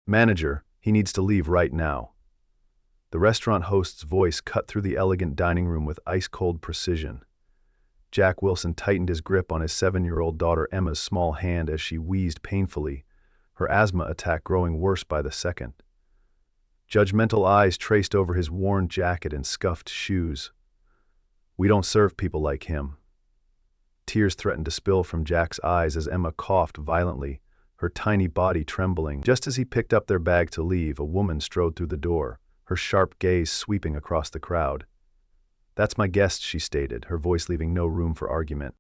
Manager, he needs to leave right now. The restaurant host's voice cut through the elegant dining room with ice-cold precision. Jack Wilson tightened his grip on his 7-year-old daughter Emma's small hand as she wheezed painfully, her asthma attack growing worse by the second. Judgmental eyes traced over his worn jacket and scuffed shoes. We don't serve people like him. Tears threatened to spill from Jack's eyes as Emma coughed violently, her tiny body trembling. Just as he picked up their bag to leave, a woman strode through the door, her sharp gaze sweeping across the crowd. "That's my guest," she stated, her voice leaving no room for argument.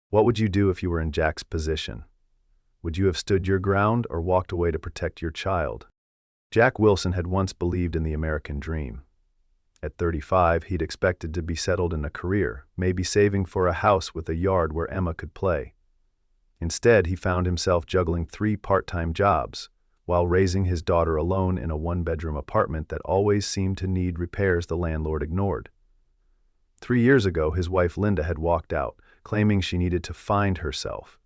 "What would you do if you were in Jack's position? Would you have stood your ground or walked away to protect your child?" Jack Wilson had once believed in the American dream. At 35, he'd expected to be settled in a career, maybe saving for a house with a yard where Emma could play. Instead, he found himself juggling 3 part-time jobs, while raising his daughter alone in a 1-bedroom apartment that always seemed to need repairs the landlord ignored. 3 years ago, his wife Linda had walked out, claiming she needed to find herself,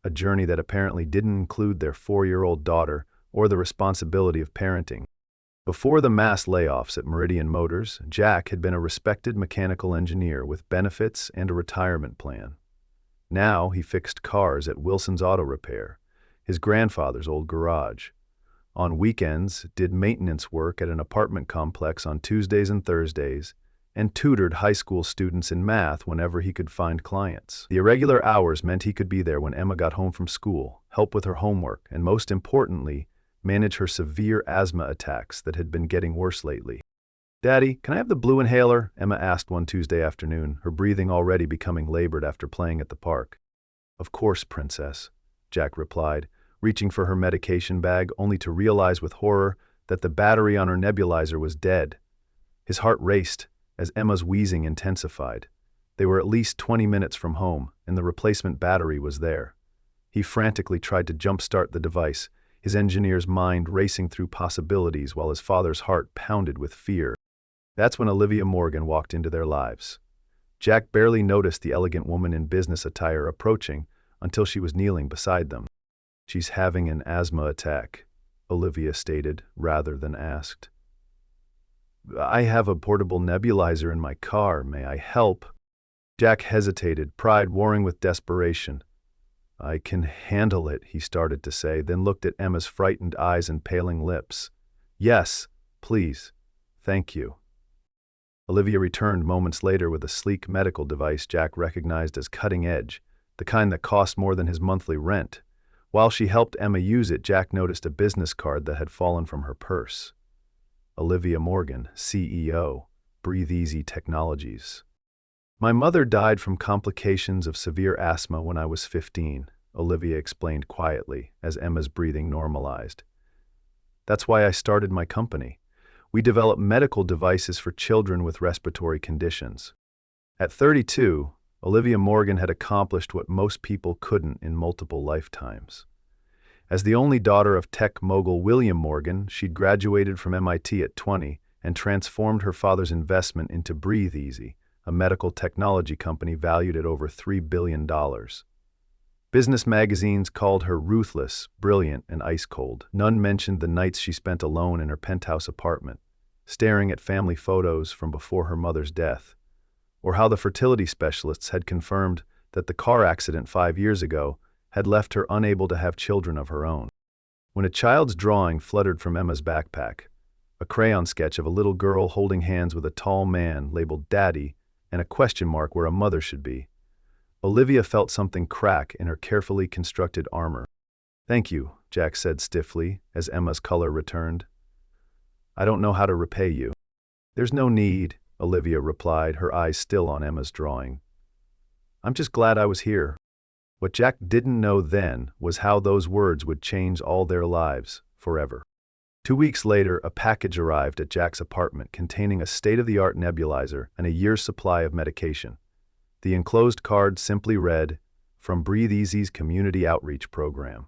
a journey that apparently didn't include their 4-year-old daughter or the responsibility of parenting. Before the mass layoffs at Meridian Motors, Jack had been a respected mechanical engineer with benefits and a retirement plan. Now he fixed cars at Wilson's Auto Repair, his grandfather's old garage. On weekends, did maintenance work at an apartment complex on Tuesdays and Thursdays, and tutored high school students in math whenever he could find clients. The irregular hours meant he could be there when Emma got home from school, help with her homework, and most importantly, manage her severe asthma attacks that had been getting worse lately. "Daddy, can I have the blue inhaler?" Emma asked one Tuesday afternoon, her breathing already becoming labored after playing at the park. "Of course, Princess," Jack replied, reaching for her medication bag only to realize with horror that the battery on her nebulizer was dead. His heart raced as Emma's wheezing intensified. They were at least 20 minutes from home, and the replacement battery was there. He frantically tried to jump-start the device, his engineer's mind racing through possibilities while his father's heart pounded with fear. That's when Olivia Morgan walked into their lives. Jack barely noticed the elegant woman in business attire approaching until she was kneeling beside them. "She's having an asthma attack," Olivia stated, rather than asked. "I have a portable nebulizer in my car. May I help?" Jack hesitated, pride warring with desperation. "I can handle it," he started to say, then looked at Emma's frightened eyes and paling lips. "Yes, please. Thank you." Olivia returned moments later with a sleek medical device Jack recognized as cutting edge, the kind that cost more than his monthly rent. While she helped Emma use it, Jack noticed a business card that had fallen from her purse. Olivia Morgan, CEO, Breathe Easy Technologies. "My mother died from complications of severe asthma when I was 15, Olivia explained quietly as Emma's breathing normalized. "That's why I started my company. We develop medical devices for children with respiratory conditions." At 32, Olivia Morgan had accomplished what most people couldn't in multiple lifetimes. As the only daughter of tech mogul William Morgan, she'd graduated from MIT at 20 and transformed her father's investment into Breathe Easy, a medical technology company valued at over $3 billion. Business magazines called her ruthless, brilliant, and ice-cold. None mentioned the nights she spent alone in her penthouse apartment, staring at family photos from before her mother's death, or how the fertility specialists had confirmed that the car accident 5 years ago had left her unable to have children of her own. When a child's drawing fluttered from Emma's backpack, a crayon sketch of a little girl holding hands with a tall man labeled Daddy and a question mark where a mother should be, Olivia felt something crack in her carefully constructed armor. "Thank you," Jack said stiffly as Emma's color returned. "I don't know how to repay you." "There's no need," Olivia replied, her eyes still on Emma's drawing. "I'm just glad I was here." What Jack didn't know then was how those words would change all their lives, forever. 2 weeks later, a package arrived at Jack's apartment containing a state-of-the-art nebulizer and a year's supply of medication. The enclosed card simply read, "From Breathe Easy's Community Outreach Program."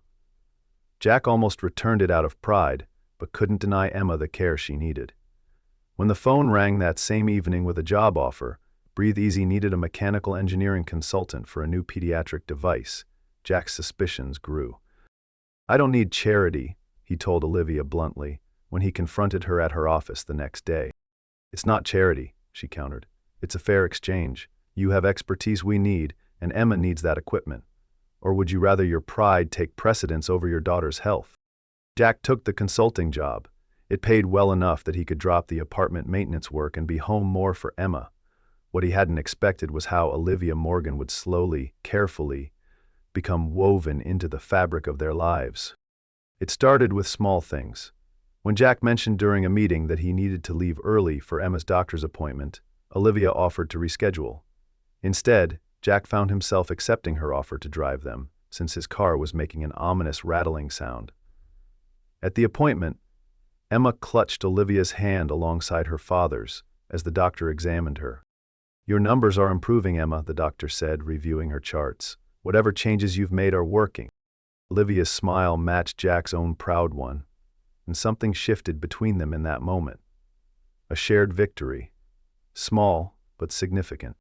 Jack almost returned it out of pride, but couldn't deny Emma the care she needed. When the phone rang that same evening with a job offer, Breathe Easy needed a mechanical engineering consultant for a new pediatric device. Jack's suspicions grew. "I don't need charity," he told Olivia bluntly when he confronted her at her office the next day. It's not charity, she countered. It's a fair exchange. You have expertise we need, and Emma needs that equipment. Or would you rather your pride take precedence over your daughter's health? Jack took the consulting job. It paid well enough that he could drop the apartment maintenance work and be home more for Emma. What he hadn't expected was how Olivia Morgan would slowly, carefully, become woven into the fabric of their lives. It started with small things. When Jack mentioned during a meeting that he needed to leave early for Emma's doctor's appointment, Olivia offered to reschedule. Instead, Jack found himself accepting her offer to drive them, since his car was making an ominous rattling sound. At the appointment, Emma clutched Olivia's hand alongside her father's as the doctor examined her. Your numbers are improving, Emma, the doctor said, reviewing her charts. Whatever changes you've made are working. Olivia's smile matched Jack's own proud one, and something shifted between them in that moment. A shared victory. Small, but significant.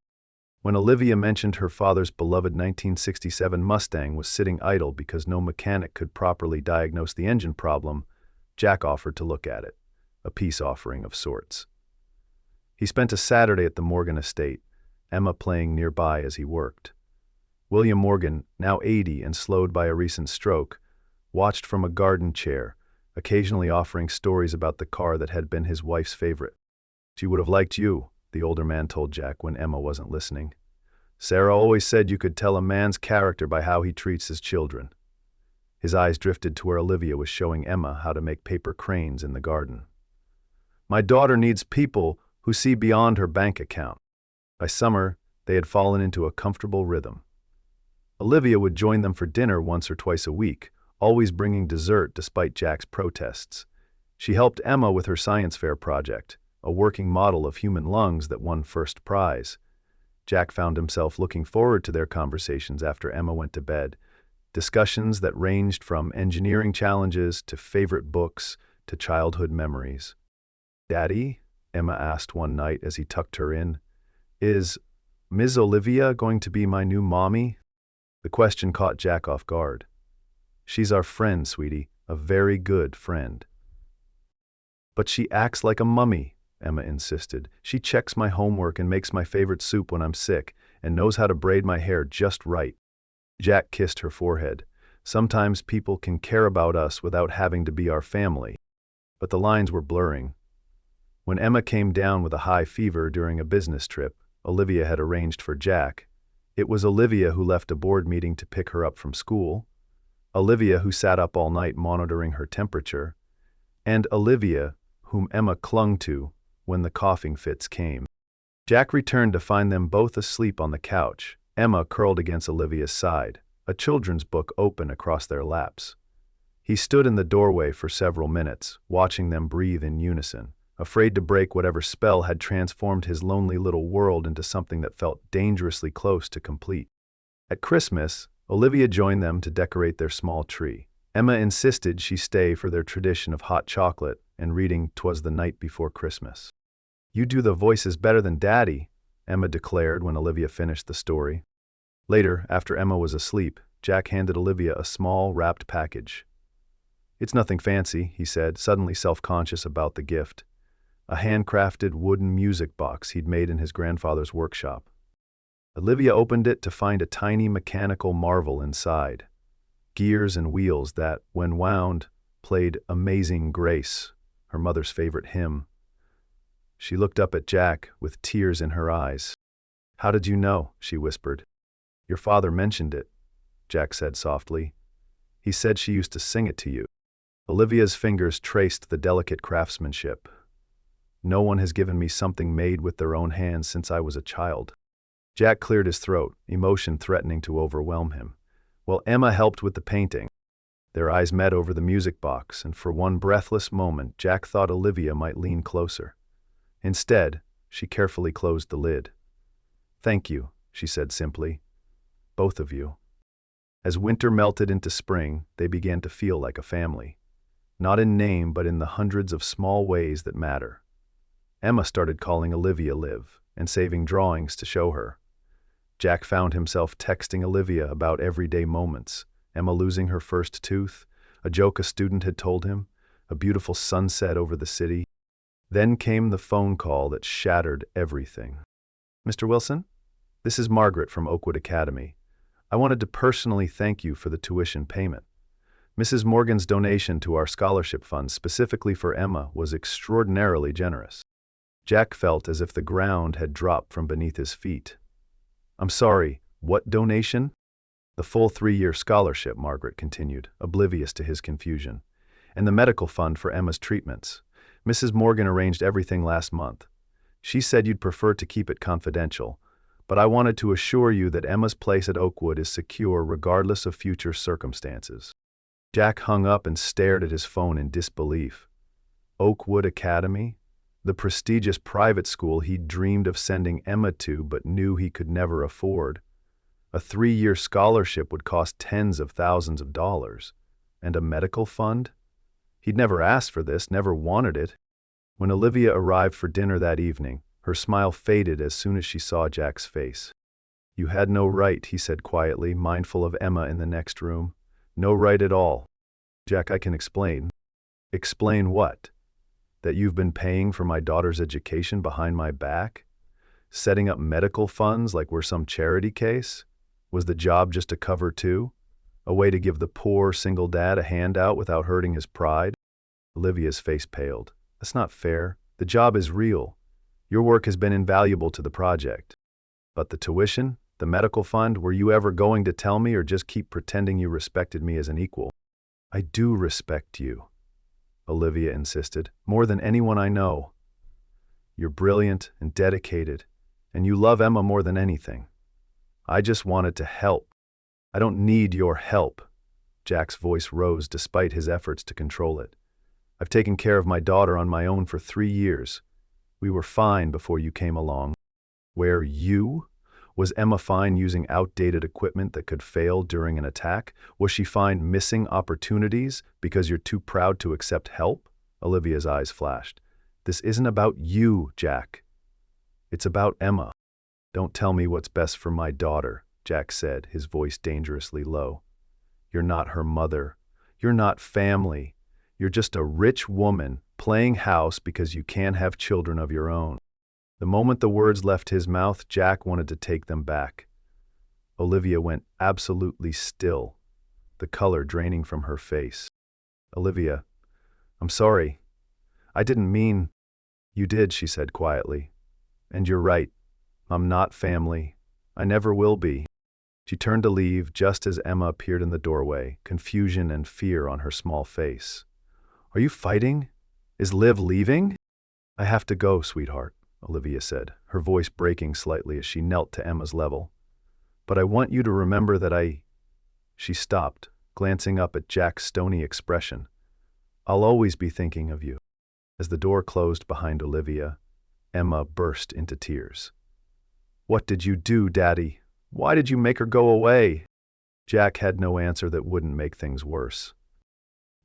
When Olivia mentioned her father's beloved 1967 Mustang was sitting idle because no mechanic could properly diagnose the engine problem, Jack offered to look at it, a peace offering of sorts. He spent a Saturday at the Morgan estate, Emma playing nearby as he worked. William Morgan, now 80 and slowed by a recent stroke, watched from a garden chair, occasionally offering stories about the car that had been his wife's favorite. She would have liked you, the older man told Jack when Emma wasn't listening. Sarah always said you could tell a man's character by how he treats his children. His eyes drifted to where Olivia was showing Emma how to make paper cranes in the garden. My daughter needs people who see beyond her bank account. By summer, they had fallen into a comfortable rhythm. Olivia would join them for dinner once or twice a week, always bringing dessert despite Jack's protests. She helped Emma with her science fair project, a working model of human lungs that won first prize. Jack found himself looking forward to their conversations after Emma went to bed, discussions that ranged from engineering challenges to favorite books to childhood memories. Daddy? Emma asked one night as he tucked her in. Is Ms. Olivia going to be my new mommy? The question caught Jack off guard. She's our friend, sweetie, a very good friend. But she acts like a mummy, Emma insisted. She checks my homework and makes my favorite soup when I'm sick and knows how to braid my hair just right. Jack kissed her forehead. Sometimes people can care about us without having to be our family. But the lines were blurring. When Emma came down with a high fever during a business trip Olivia had arranged for Jack, it was Olivia who left a board meeting to pick her up from school, Olivia who sat up all night monitoring her temperature, and Olivia whom Emma clung to when the coughing fits came. Jack returned to find them both asleep on the couch, Emma curled against Olivia's side, a children's book open across their laps. He stood in the doorway for several minutes, watching them breathe in unison, afraid to break whatever spell had transformed his lonely little world into something that felt dangerously close to complete. At Christmas, Olivia joined them to decorate their small tree. Emma insisted she stay for their tradition of hot chocolate and reading "'Twas the Night Before Christmas." You do the voices better than Daddy, Emma declared when Olivia finished the story. Later, after Emma was asleep, Jack handed Olivia a small, wrapped package. It's nothing fancy, he said, suddenly self-conscious about the gift. A handcrafted wooden music box he'd made in his grandfather's workshop. Olivia opened it to find a tiny mechanical marvel inside. Gears and wheels that, when wound, played Amazing Grace, her mother's favorite hymn. She looked up at Jack with tears in her eyes. How did you know? She whispered. Your father mentioned it, Jack said softly. He said she used to sing it to you. Olivia's fingers traced the delicate craftsmanship. No one has given me something made with their own hands since I was a child. Jack cleared his throat, emotion threatening to overwhelm him. While Emma helped with the painting, their eyes met over the music box, and for one breathless moment, Jack thought Olivia might lean closer. Instead, she carefully closed the lid. Thank you, she said simply. Both of you. As winter melted into spring, they began to feel like a family. Not in name, but in the hundreds of small ways that matter. Emma started calling Olivia Liv and saving drawings to show her. Jack found himself texting Olivia about everyday moments, Emma losing her first tooth, a joke a student had told him, a beautiful sunset over the city. Then came the phone call that shattered everything. "Mr. Wilson, this is Margaret from Oakwood Academy. I wanted to personally thank you for the tuition payment. Mrs. Morgan's donation to our scholarship fund specifically for Emma was extraordinarily generous." Jack felt as if the ground had dropped from beneath his feet. "I'm sorry, what donation?" "The full 3-year scholarship," Margaret continued, oblivious to his confusion, "and the medical fund for Emma's treatments. Mrs. Morgan arranged everything last month. She said you'd prefer to keep it confidential, but I wanted to assure you that Emma's place at Oakwood is secure regardless of future circumstances." Jack hung up and stared at his phone in disbelief. Oakwood Academy? The prestigious private school he'd dreamed of sending Emma to but knew he could never afford. A 3-year scholarship would cost tens of thousands of dollars. And a medical fund? He'd never asked for this, never wanted it. When Olivia arrived for dinner that evening, her smile faded as soon as she saw Jack's face. "You had no right," he said quietly, mindful of Emma in the next room. "No right at all." "Jack, I can explain." "Explain what? That you've been paying for my daughter's education behind my back? Setting up medical funds like we're some charity case? Was the job just a cover too? A way to give the poor single dad a handout without hurting his pride?" Olivia's face paled. "That's not fair. The job is real. Your work has been invaluable to the project. But the tuition, the medical fund, were you ever going to tell me or just keep pretending you respected me as an equal?" "I do respect you," Olivia insisted, "more than anyone I know. You're brilliant and dedicated, and you love Emma more than anything. I just wanted to help." "I don't need your help." Jack's voice rose despite his efforts to control it. "I've taken care of my daughter on my own for 3 years. We were fine before you came along." "Where you? Was Emma fine using outdated equipment that could fail during an attack? Was she fine missing opportunities because you're too proud to accept help?" Olivia's eyes flashed. "This isn't about you, Jack. It's about Emma." "Don't tell me what's best for my daughter," Jack said, his voice dangerously low. "You're not her mother. You're not family. You're just a rich woman playing house because you can't have children of your own." The moment the words left his mouth, Jack wanted to take them back. Olivia went absolutely still, the color draining from her face. "Olivia, I'm sorry. I didn't mean—" "You did," she said quietly. "And you're right. I'm not family. I never will be." She turned to leave just as Emma appeared in the doorway, confusion and fear on her small face. "Are you fighting? Is Liv leaving?" "I have to go, sweetheart," Olivia said, her voice breaking slightly as she knelt to Emma's level. "But I want you to remember that She stopped, glancing up at Jack's stony expression. "I'll always be thinking of you." As the door closed behind Olivia, Emma burst into tears. "What did you do, Daddy? Why did you make her go away?" Jack had no answer that wouldn't make things worse.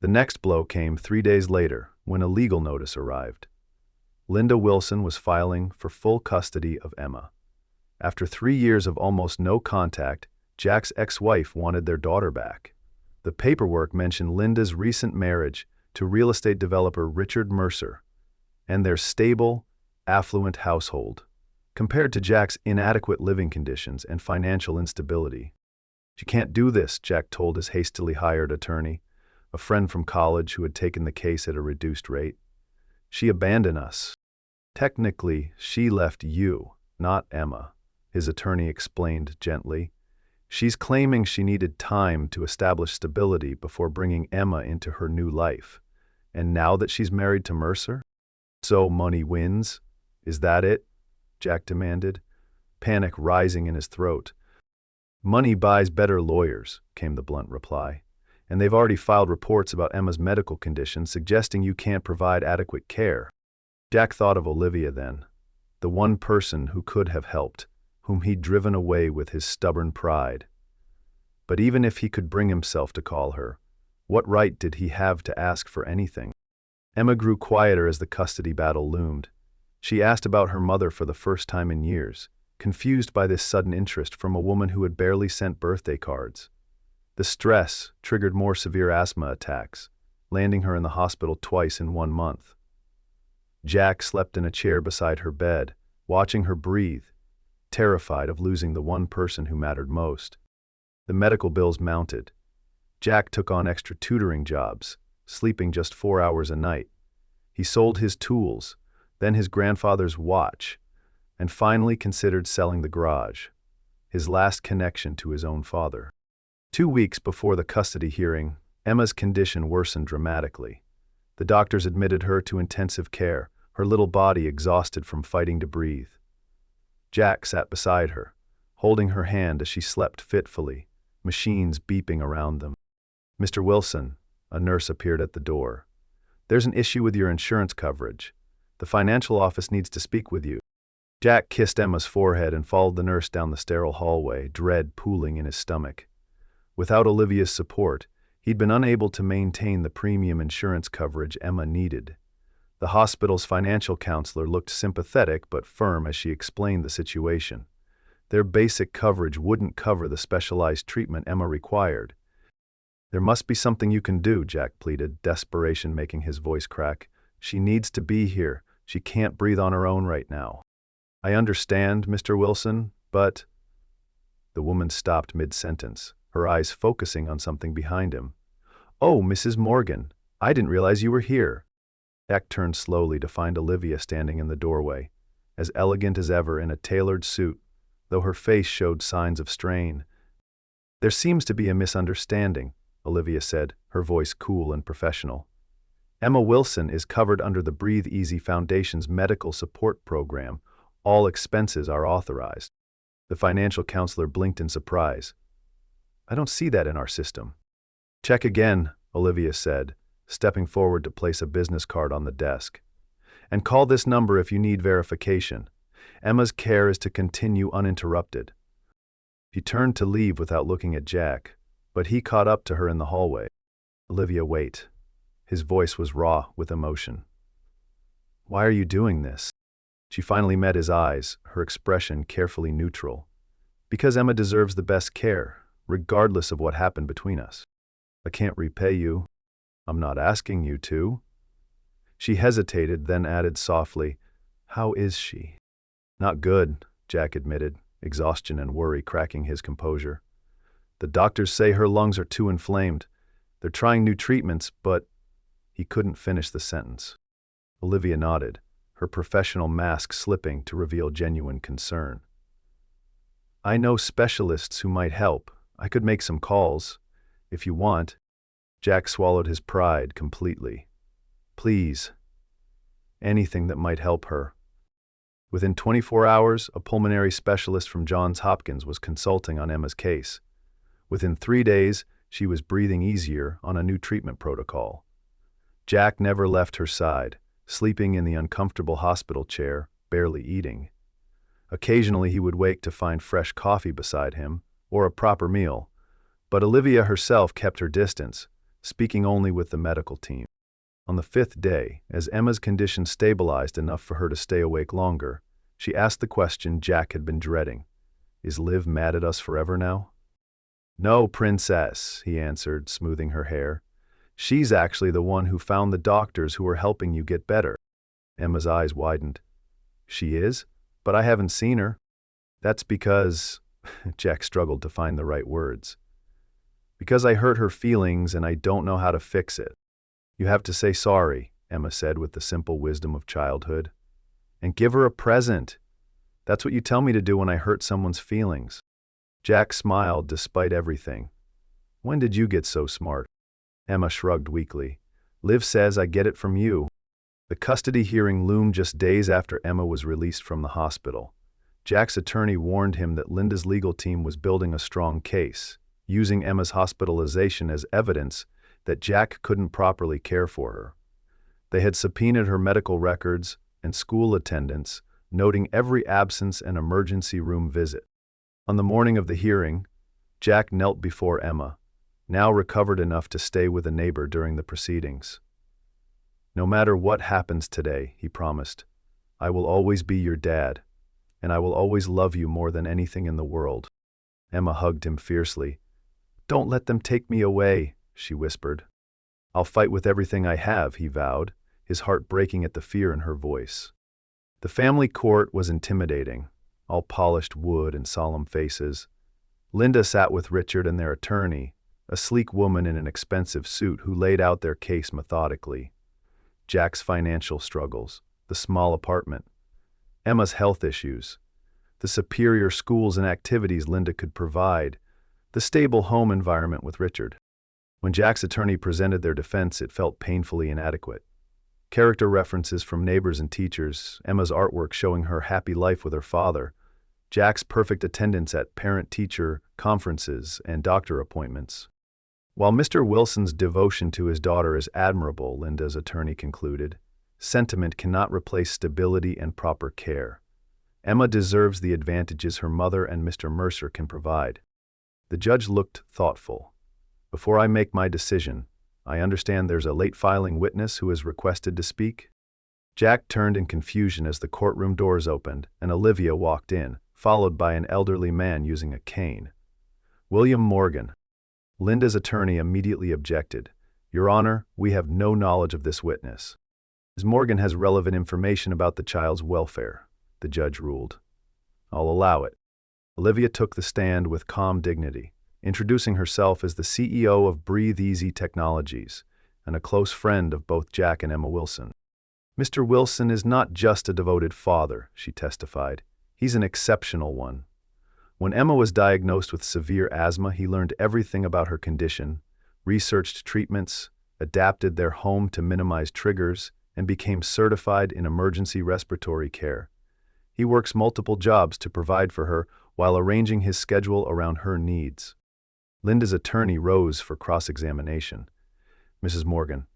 The next blow came 3 days later, when a legal notice arrived. Linda Wilson was filing for full custody of Emma. After 3 years of almost no contact, Jack's ex-wife wanted their daughter back. The paperwork mentioned Linda's recent marriage to real estate developer Richard Mercer and their stable, affluent household, compared to Jack's inadequate living conditions and financial instability. "You can't do this," Jack told his hastily hired attorney, a friend from college who had taken the case at a reduced rate. "She abandoned us." "Technically, she left you, not Emma," his attorney explained gently. "She's claiming she needed time to establish stability before bringing Emma into her new life. And now that she's married to Mercer? So money wins? Is that it?" Jack demanded, panic rising in his throat. "Money buys better lawyers," came the blunt reply. "And they've already filed reports about Emma's medical condition suggesting you can't provide adequate care." Jack thought of Olivia then, the one person who could have helped, whom he'd driven away with his stubborn pride. But even if he could bring himself to call her, what right did he have to ask for anything? Emma grew quieter as the custody battle loomed. She asked about her mother for the first time in years, confused by this sudden interest from a woman who had barely sent birthday cards. The stress triggered more severe asthma attacks, landing her in the hospital twice in 1 month. Jack slept in a chair beside her bed, watching her breathe, terrified of losing the one person who mattered most. The medical bills mounted. Jack took on extra tutoring jobs, sleeping just 4 hours a night. He sold his tools, then his grandfather's watch, and finally considered selling the garage, his last connection to his own father. 2 weeks before the custody hearing, Emma's condition worsened dramatically. The doctors admitted her to intensive care, her little body exhausted from fighting to breathe. Jack sat beside her, holding her hand as she slept fitfully, machines beeping around them. "Mr. Wilson," a nurse appeared at the door. "There's an issue with your insurance coverage. The financial office needs to speak with you." Jack kissed Emma's forehead and followed the nurse down the sterile hallway, dread pooling in his stomach. Without Olivia's support, he'd been unable to maintain the premium insurance coverage Emma needed. The hospital's financial counselor looked sympathetic but firm as she explained the situation. Their basic coverage wouldn't cover the specialized treatment Emma required. "There must be something you can do," Jack pleaded, desperation making his voice crack. "She needs to be here. She can't breathe on her own right now." "I understand, Mr. Wilson, but—" The woman stopped mid-sentence, her eyes focusing on something behind him. "Oh, Mrs. Morgan, I didn't realize you were here." Jack turned slowly to find Olivia standing in the doorway, as elegant as ever in a tailored suit, though her face showed signs of strain. "There seems to be a misunderstanding," Olivia said, her voice cool and professional. "Emma Wilson is covered under the Breathe Easy Foundation's medical support program. All expenses are authorized." The financial counselor blinked in surprise. "I don't see that in our system." "Check again," Olivia said, stepping forward to place a business card on the desk. "And call this number if you need verification. Emma's care is to continue uninterrupted." She turned to leave without looking at Jack, but he caught up to her in the hallway. "Olivia, wait." His voice was raw with emotion. "Why are you doing this?" She finally met his eyes, her expression carefully neutral. "Because Emma deserves the best care, regardless of what happened between us. I can't repay you. I'm not asking you to." She hesitated, then added softly, "How is she?" "Not good," Jack admitted, exhaustion and worry cracking his composure. "The doctors say her lungs are too inflamed. They're trying new treatments, but—" He couldn't finish the sentence. Olivia nodded, her professional mask slipping to reveal genuine concern. "I know specialists who might help. I could make some calls, if you want." Jack swallowed his pride completely. "Please. Anything that might help her." Within 24 hours, a pulmonary specialist from Johns Hopkins was consulting on Emma's case. Within 3 days, she was breathing easier on a new treatment protocol. Jack never left her side, sleeping in the uncomfortable hospital chair, barely eating. Occasionally he would wake to find fresh coffee beside him, or a proper meal, but Olivia herself kept her distance, speaking only with the medical team. On the 5th day, as Emma's condition stabilized enough for her to stay awake longer, she asked the question Jack had been dreading. "Is Liv mad at us forever now?" "No, princess," he answered, smoothing her hair. "She's actually the one who found the doctors who are helping you get better." Emma's eyes widened. "She is? But I haven't seen her." "That's because—" Jack struggled to find the right words. "Because I hurt her feelings and I don't know how to fix it." "You have to say sorry," Emma said with the simple wisdom of childhood. "And give her a present. That's what you tell me to do when I hurt someone's feelings." Jack smiled despite everything. "When did you get so smart?" Emma shrugged weakly. "Liv says I get it from you." The custody hearing loomed just days after Emma was released from the hospital. Jack's attorney warned him that Linda's legal team was building a strong case, using Emma's hospitalization as evidence that Jack couldn't properly care for her. They had subpoenaed her medical records and school attendance, noting every absence and emergency room visit. On the morning of the hearing, Jack knelt before Emma, now recovered enough to stay with a neighbor during the proceedings. "No matter what happens today," he promised, "I will always be your dad, and I will always love you more than anything in the world." Emma hugged him fiercely. "Don't let them take me away," she whispered. "I'll fight with everything I have," he vowed, his heart breaking at the fear in her voice. The family court was intimidating, all polished wood and solemn faces. Linda sat with Richard and their attorney, a sleek woman in an expensive suit who laid out their case methodically. Jack's financial struggles, the small apartment, Emma's health issues, the superior schools and activities Linda could provide, the stable home environment with Richard. When Jack's attorney presented their defense, it felt painfully inadequate. Character references from neighbors and teachers, Emma's artwork showing her happy life with her father, Jack's perfect attendance at parent-teacher conferences and doctor appointments. While Mr. Wilson's devotion to his daughter is admirable, Linda's attorney concluded, sentiment cannot replace stability and proper care. Emma deserves the advantages her mother and Mr. Mercer can provide. The judge looked thoughtful. "Before I make my decision, I understand there's a late filing witness who has requested to speak." Jack turned in confusion as the courtroom doors opened and Olivia walked in, followed by an elderly man using a cane. "William Morgan." Linda's attorney immediately objected. "Your Honor, we have no knowledge of this witness. Ms. Morgan has relevant information about the child's welfare," the judge ruled. "I'll allow it." Olivia took the stand with calm dignity, introducing herself as the CEO of Breathe Easy Technologies and a close friend of both Jack and Emma Wilson. "Mr. Wilson is not just a devoted father," she testified. "He's an exceptional one. When Emma was diagnosed with severe asthma, he learned everything about her condition, researched treatments, adapted their home to minimize triggers, and became certified in emergency respiratory care. He works multiple jobs to provide for her while arranging his schedule around her needs." Linda's attorney rose for cross-examination. "Mrs. Morgan,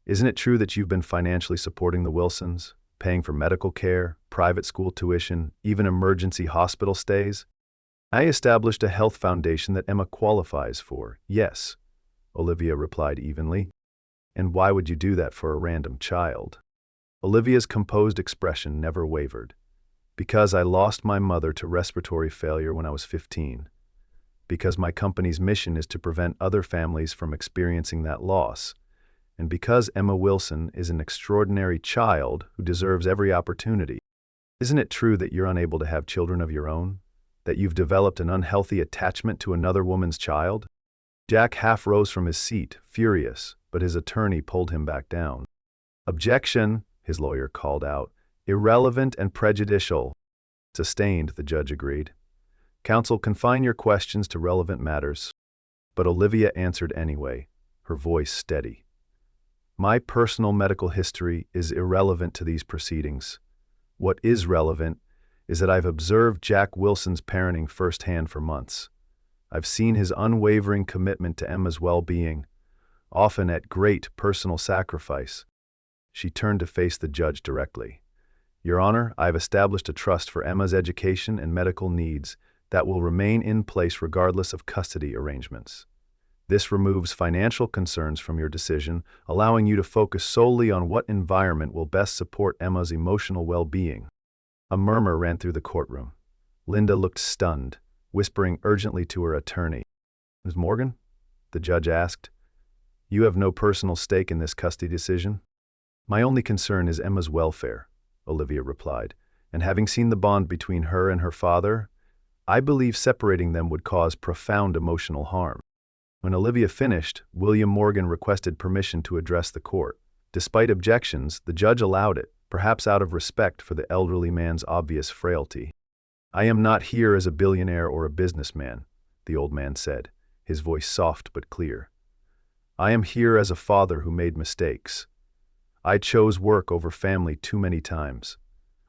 isn't it true that you've been financially supporting the Wilsons, paying for medical care, private school tuition, even emergency hospital stays?" "I established a health foundation that Emma qualifies for, yes," Olivia replied evenly. "And why would you do that for a random child?" Olivia's composed expression never wavered. "Because I lost my mother to respiratory failure when I was 15. Because my company's mission is to prevent other families from experiencing that loss, and because Emma Wilson is an extraordinary child who deserves every opportunity. Isn't it true that you're unable to have children of your own? That you've developed an unhealthy attachment to another woman's child?" Jack half rose from his seat, furious, but his attorney pulled him back down. "Objection," his lawyer called out. "Irrelevant and prejudicial." "Sustained," the judge agreed. "Counsel, confine your questions to relevant matters." But Olivia answered anyway, her voice steady. "My personal medical history is irrelevant to these proceedings. What is relevant is that I've observed Jack Wilson's parenting firsthand for months. I've seen his unwavering commitment to Emma's well-being, often at great personal sacrifice." She turned to face the judge directly. "Your Honor, I've established a trust for Emma's education and medical needs that will remain in place regardless of custody arrangements. This removes financial concerns from your decision, allowing you to focus solely on what environment will best support Emma's emotional well-being." A murmur ran through the courtroom. Linda looked stunned, whispering urgently to her attorney. "Ms. Morgan?" the judge asked. "You have no personal stake in this custody decision?" "My only concern is Emma's welfare," Olivia replied, "and having seen the bond between her and her father, I believe separating them would cause profound emotional harm." When Olivia finished, William Morgan requested permission to address the court. Despite objections, the judge allowed it, perhaps out of respect for the elderly man's obvious frailty. "I am not here as a billionaire or a businessman," the old man said, his voice soft but clear. "I am here as a father who made mistakes. I chose work over family too many times.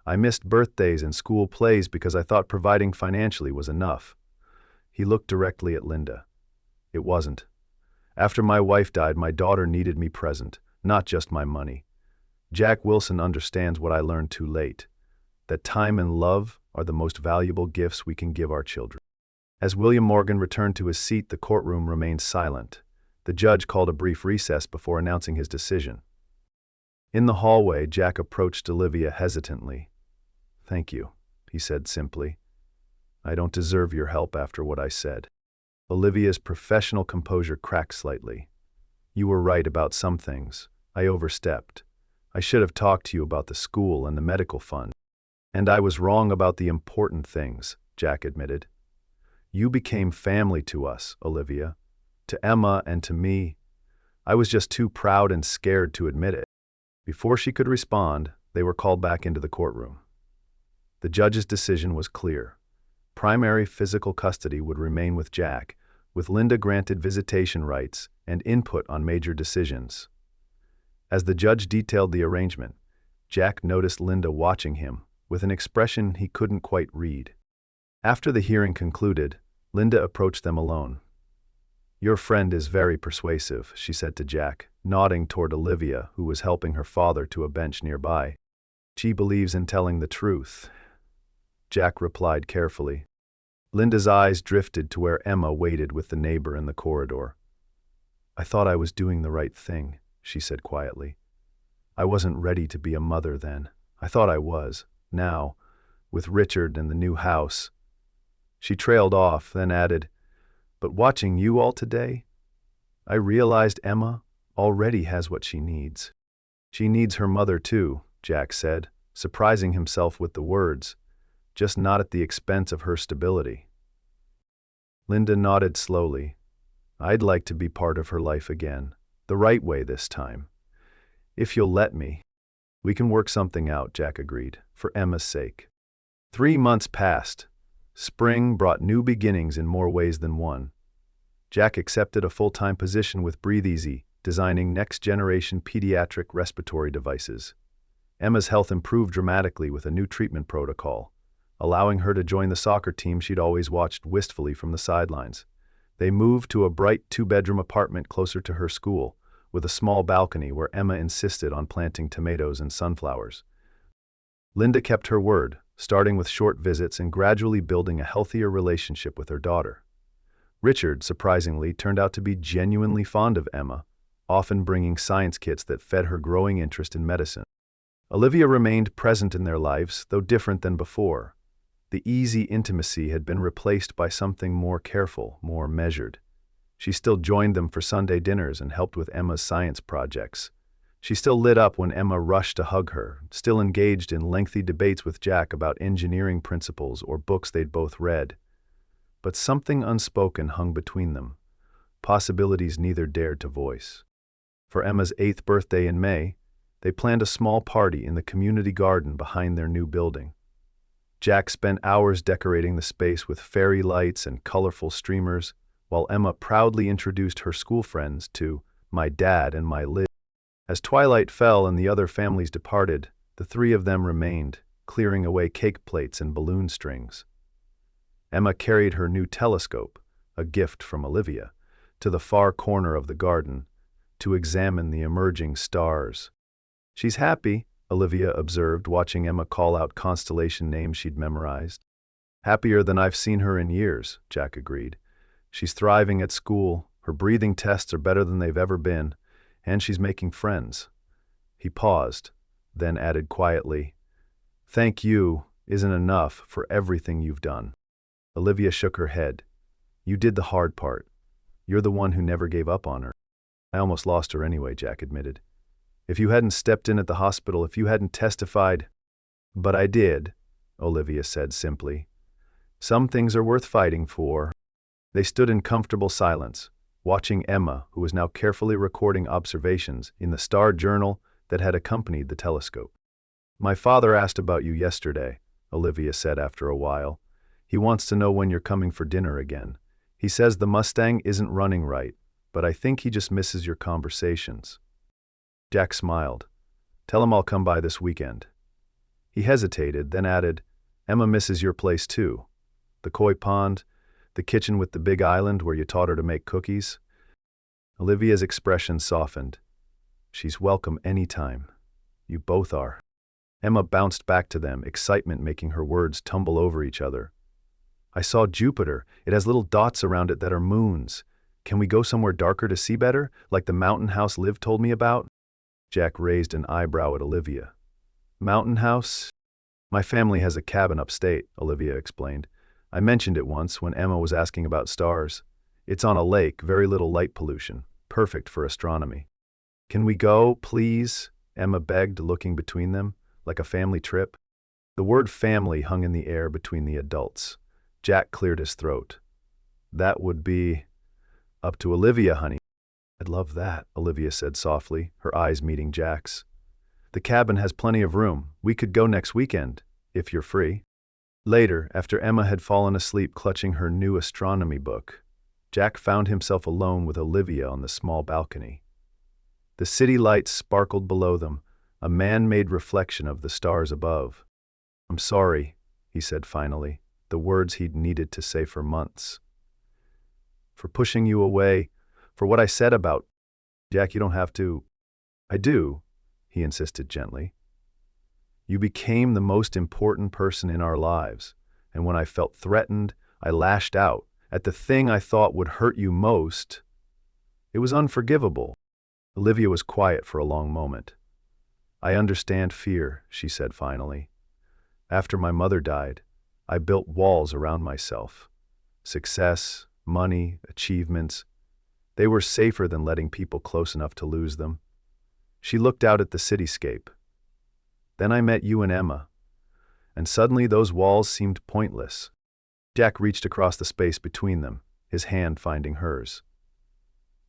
I missed birthdays and school plays because I thought providing financially was enough." He looked directly at Linda. "It wasn't. After my wife died, my daughter needed me present, not just my money. Jack Wilson understands what I learned too late, that time and love are the most valuable gifts we can give our children." As William Morgan returned to his seat, the courtroom remained silent. The judge called a brief recess before announcing his decision. In the hallway, Jack approached Olivia hesitantly. "Thank you," he said simply. "I don't deserve your help after what I said." Olivia's professional composure cracked slightly. You were right about some things. I overstepped. I should have talked to you about the school and the medical fund. And I was wrong about the important things, Jack admitted. You became family to us, Olivia. To Emma and to me. I was just too proud and scared to admit it. Before she could respond, they were called back into the courtroom. The judge's decision was clear. Primary physical custody would remain with Jack, with Linda granted visitation rights and input on major decisions. As the judge detailed the arrangement, Jack noticed Linda watching him with an expression he couldn't quite read. After the hearing concluded, Linda approached them alone. Your friend is very persuasive, she said to Jack, nodding toward Olivia, who was helping her father to a bench nearby. She believes in telling the truth. Jack replied carefully. Linda's eyes drifted to where Emma waited with the neighbor in the corridor. I thought I was doing the right thing, she said quietly. I wasn't ready to be a mother then. I thought I was. Now, with Richard and the new house. She trailed off, then added, but watching you all today, I realized Emma already has what she needs. She needs her mother too, Jack said, surprising himself with the words, just not at the expense of her stability. Linda nodded slowly. I'd like to be part of her life again, the right way this time. If you'll let me. We can work something out, Jack agreed, for Emma's sake. 3 months passed. Spring brought new beginnings in more ways than one. Jack accepted a full-time position with Breathe Easy, designing next-generation pediatric respiratory devices. Emma's health improved dramatically with a new treatment protocol, allowing her to join the soccer team she'd always watched wistfully from the sidelines. They moved to a bright 2-bedroom apartment closer to her school, with a small balcony where Emma insisted on planting tomatoes and sunflowers. Linda kept her word, starting with short visits and gradually building a healthier relationship with her daughter. Richard, surprisingly, turned out to be genuinely fond of Emma, often bringing science kits that fed her growing interest in medicine. Olivia remained present in their lives, though different than before. The easy intimacy had been replaced by something more careful, more measured. She still joined them for Sunday dinners and helped with Emma's science projects. She still lit up when Emma rushed to hug her, still engaged in lengthy debates with Jack about engineering principles or books they'd both read. But something unspoken hung between them, possibilities neither dared to voice. For Emma's 8th birthday in May, they planned a small party in the community garden behind their new building. Jack spent hours decorating the space with fairy lights and colorful streamers, while Emma proudly introduced her school friends to my dad and my Liz. As twilight fell and the other families departed, the 3 of them remained, clearing away cake plates and balloon strings. Emma carried her new telescope, a gift from Olivia, to the far corner of the garden to examine the emerging stars. She's happy, Olivia observed, watching Emma call out constellation names she'd memorized. Happier than I've seen her in years, Jack agreed. She's thriving at school, her breathing tests are better than they've ever been, and she's making friends. He paused, then added quietly, Thank you isn't enough for everything you've done. Olivia shook her head. You did the hard part. You're the one who never gave up on her. I almost lost her anyway, Jack admitted. If you hadn't stepped in at the hospital, if you hadn't testified. But I did, Olivia said simply. Some things are worth fighting for. They stood in comfortable silence, watching Emma, who was now carefully recording observations in the star journal that had accompanied the telescope. My father asked about you yesterday, Olivia said after a while. He wants to know when you're coming for dinner again. He says the Mustang isn't running right, but I think he just misses your conversations. Jack smiled. Tell him I'll come by this weekend. He hesitated, then added, Emma misses your place too. The koi pond, the kitchen with the big island where you taught her to make cookies. Olivia's expression softened. She's welcome anytime. You both are. Emma bounced back to them, excitement making her words tumble over each other. I saw Jupiter. It has little dots around it that are moons. Can we go somewhere darker to see better, like the mountain house Liv told me about? Jack raised an eyebrow at Olivia. Mountain house? My family has a cabin upstate, Olivia explained. I mentioned it once when Emma was asking about stars. It's on a lake, very little light pollution, perfect for astronomy. Can we go, please? Emma begged, looking between them, like a family trip. The word family hung in the air between the adults. Jack cleared his throat. That would be up to Olivia, honey. I'd love that, Olivia said softly, her eyes meeting Jack's. The cabin has plenty of room. We could go next weekend, if you're free. Later, after Emma had fallen asleep clutching her new astronomy book, Jack found himself alone with Olivia on the small balcony. The city lights sparkled below them, a man-made reflection of the stars above. I'm sorry, he said finally, the words he'd needed to say for months. For pushing you away, for what I said about... Jack, you don't have to... I do, he insisted gently. You became the most important person in our lives, and when I felt threatened, I lashed out at the thing I thought would hurt you most. It was unforgivable. Olivia was quiet for a long moment. I understand fear, she said finally. After my mother died, I built walls around myself. Success, money, achievements, they were safer than letting people close enough to lose them. She looked out at the cityscape. Then I met you and Emma, and suddenly those walls seemed pointless. Jack reached across the space between them, his hand finding hers.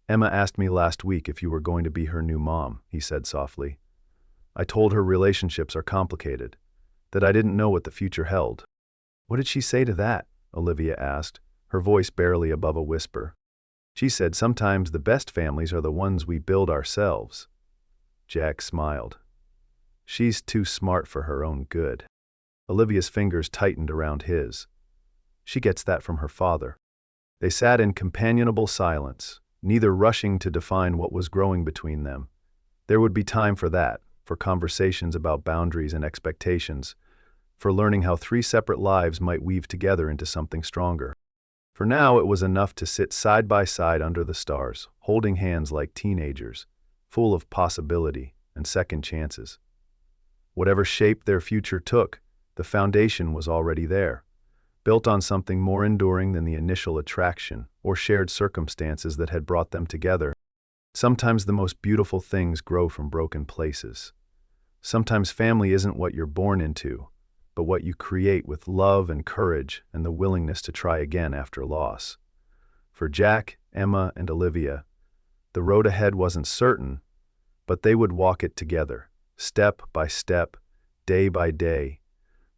Emma asked me last week if you were going to be her new mom, he said softly. I told her relationships are complicated, that I didn't know what the future held. What did she say to that? Olivia asked, her voice barely above a whisper. She said sometimes the best families are the ones we build ourselves. Jack smiled. She's too smart for her own good. Olivia's fingers tightened around his. She gets that from her father. They sat in companionable silence, neither rushing to define what was growing between them. There would be time for that, for conversations about boundaries and expectations, for learning how three separate lives might weave together into something stronger. For now, it was enough to sit side by side under the stars, holding hands like teenagers, full of possibility and second chances. Whatever shape their future took, the foundation was already there, built on something more enduring than the initial attraction or shared circumstances that had brought them together. Sometimes the most beautiful things grow from broken places. Sometimes family isn't what you're born into, but what you create with love and courage and the willingness to try again after loss. For Jack, Emma, and Olivia, the road ahead wasn't certain, but they would walk it together, step by step, day by day,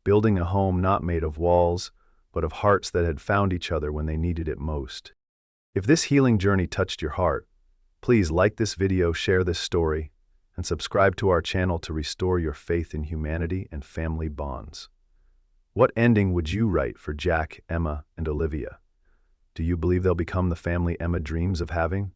building a home not made of walls, but of hearts that had found each other when they needed it most. If this healing journey touched your heart, please like this video, share this story, and subscribe to our channel to restore your faith in humanity and family bonds. What ending would you write for Jack, Emma, and Olivia? Do you believe they'll become the family Emma dreams of having?